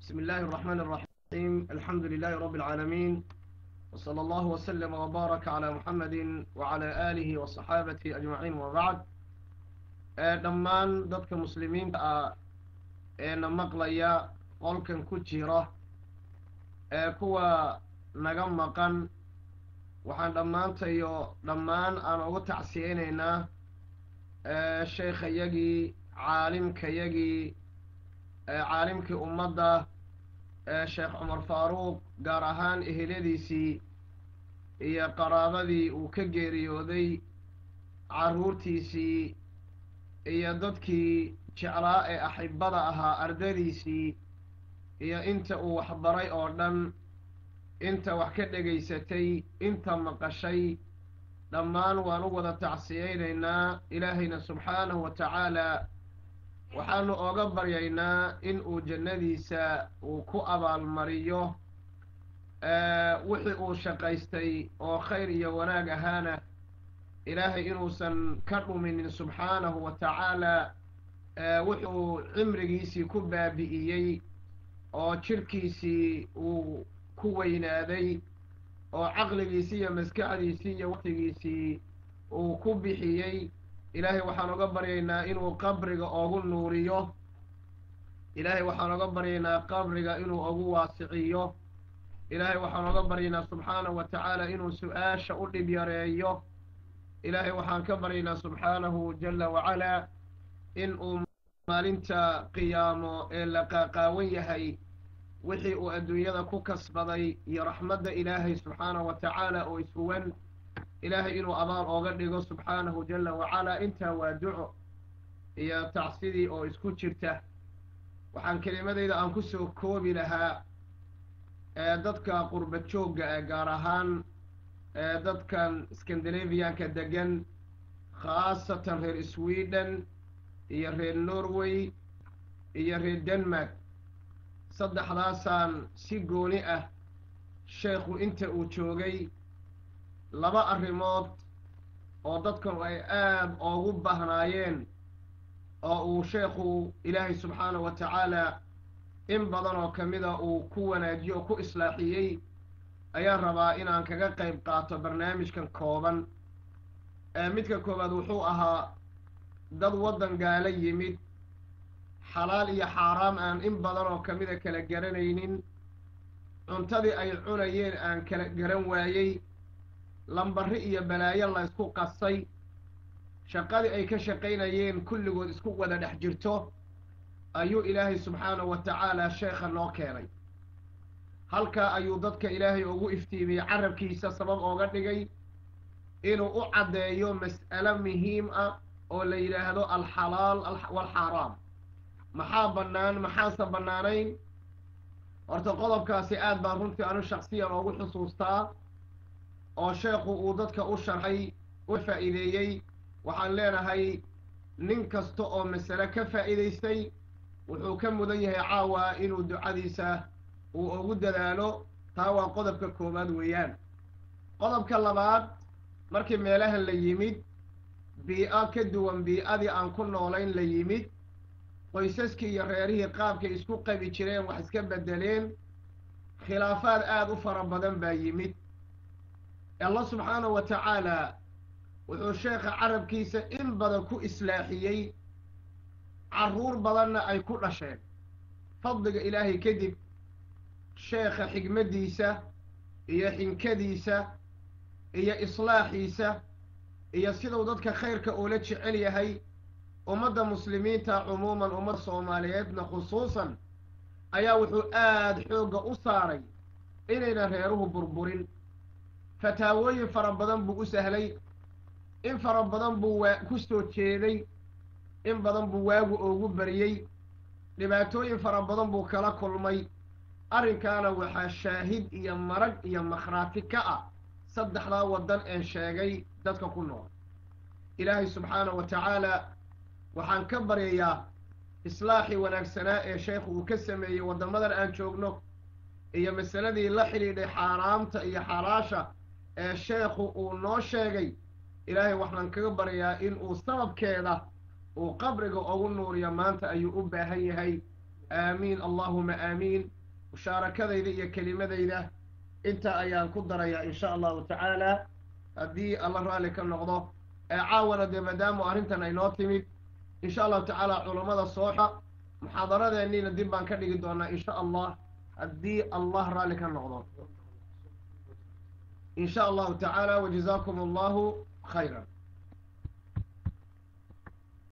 بسم الله الرحمن الرحيم. الحمد لله رب العالمين، وصلى الله وسلم وبارك على محمد وعلى آله وصحابته أجمعين وبعد. dhammaan dadka muslimiinta ah ee na maqlaya qolkan ku jira ee kuwa naga maqan waxaan dhammaantayo dhammaan aan ugu tacsiyeynaynaa sheekhayagii caalimkayagii caalimkii ummadda sheekh cumar faaruuq, gaar ahaan eheladiisii iyo qaraabadii uu ka geeriyooday, carruurtiisii iyo dadkii jeclaa ee axibada ahaa, ardadiisii iyo inta uu waxbaray oo dhan, inta wax ka dhegaysatay, inta maqashay, dhammaan waan u wada tacsiyeynaynaa. ilaahayna subxaanahu wa tacaalaa waxaanu ooga baryaynaa in uu jannadiisa uu ku abaalmariyo wixii uu shaqaystay oo khayr iyo wanaag ahaana ilaahay inuusan ka dhuminin subxaanahu wa tacaalaa. wuxuu cimrigiisii ku baabi'iyey oo jirhkiisii uu ku weynaaday oo caqligiisii iyo maskaxdiisii iyo waqtigiisii uu ku bixiyey, ilaahay waxaan oga baryaynaa inuu qabriga oogu nuuriyo. ilaahay waxaan oga baryaynaa qabriga inuu ogu waasiciyo. ilaahay waxaan oga baryaynaa subxaanahu wa tacaala inuu su-aasha u dhib yareeyo. ilaahay waxaan ka baryaynaa subxaanahu jalla wacalaa in uu maalinta qiyaamo ee la qaaqaawan yahay wixii uu adduunyada ku kasbaday iyo raxmadda ilaahay subxaanahu wa tacaala oo ishuwan, ilaahay inuu abaal ooga dhigo subxaanahu jalla wacalaa. intaa waa duco iyo tacsidii oo isku jirta. waxaan kelimadayda aan ku soo koobi lahaa dadka qurba joogga gaar ahaan dadkan scandinavianka degan, khaasatan reer sweden iyo reer norway iyo reer denmark. saddexdaasaan si gooni ah sheekhu inta uu joogay laba arrimood oo dadkan ay aad oogu bahnaayeen oo uu sheekhu ilaahay subxaanahu wa tacaalaa in badan oo ka mida uu ku wanaajiyo oo ku islaaxiyey ayaan rabaa inaan kaga qayb qaato barnaamijkan kooban. midka koowaad wuxuu ahaa dad waddan gaala yimid, xalaal iyo xaaraam aan in badan oo ka mida kala garanaynin, cuntadii ay cunayeen aan kala garan waayey, lambarri iyo balaayo la ysku qasay, shaqadii ay ka shaqaynayeen kulligood isku wada dhex jirto, ayuu ilaahay subxaanahu wa tacaalaa sheekha noo keenay. halkaa ayuu dadka ilaahay ugu iftiimiyey, carabkiisa sabab ooga dhigay inuu u caddeeyo mas'alo muhiim ah oo la yidhaahdo alxalaal waalxaaraam. maxaa bannaan maxaase bannaanayn? horta qodobkaasi aad baan runtii anu shaksiyan oogu xusuustaa oo sheekhu uu dadka u sharxay u faa'iideeyey. waxaan leenahay nin kasta oo masale ka faa'iidaystay wuxuu ka mudan yahay caawa inuu ducadiisa uu ugu dadaalo. taa waa qodobka koowaad weeyaan. qodobka labaad, markii meelahan la yimid, bii-a ka duwan bii-adii aan ku noolayn la yimid, qoysaskii iyo reerihii qaabkay isku qabi jireen wax iska beddeleen, khilaafaad aad u fara badan baa yimid. allah subxaanahu wa tacaalaa wuxuu sheekha carabkiisa in badan ku islaaxiyey, carruur badanna ay ku dhasheen. fadliga ilaahay kadib sheekha xigmaddiisa iyo xinkadiisa iyo islaaxiisa iyo siduu dadka khayrka uula jecel yahay, ummadda muslimiinta cumuuman, ummadda soomaaliyeedna khusuusan, ayaa wuxuu aad xoogga u saaray inayna reeruhu burburin. fataawooyin fara badan buu u sahlay, in fara badan buu ku soo jeeday, in badan buu waagu oogu bariyey, dhibaatooyin fara badan buu kala kulmay. arrinkaana waxaa shaahid iyo marag iyo makhraati ka ah saddexdaa waddan een sheegay dadka ku nool. ilaahay subxaanahu wa tacaalaa waxaan ka baryayaa islaaxii wanaagsanaa ee sheekhu uu ka sameeyey waddamadan aan joogno iyo masaladii la xidhiidhay xaaraamta iyo xalaasha ee sheekhu uu noo sheegay. ilaahay waxaan kaga baryayaa in uu sababkeeda uu qabriga ugu nuuriyo. maanta ayuu u baahan yahay آمين اللهم آمين. مشاركة ذي كلمة ذي انت ايان قدر ان شاء الله تعالى هدي الله رالك النقضة عاونا دي مدام وارنتنا ينوتمد ان شاء الله تعالى علماء الصوحة محاضرة ذي ندين بان كدي دونا ان شاء الله هدي الله رالك النقضة إن شاء الله تعالى، وجزاكم الله خيرا.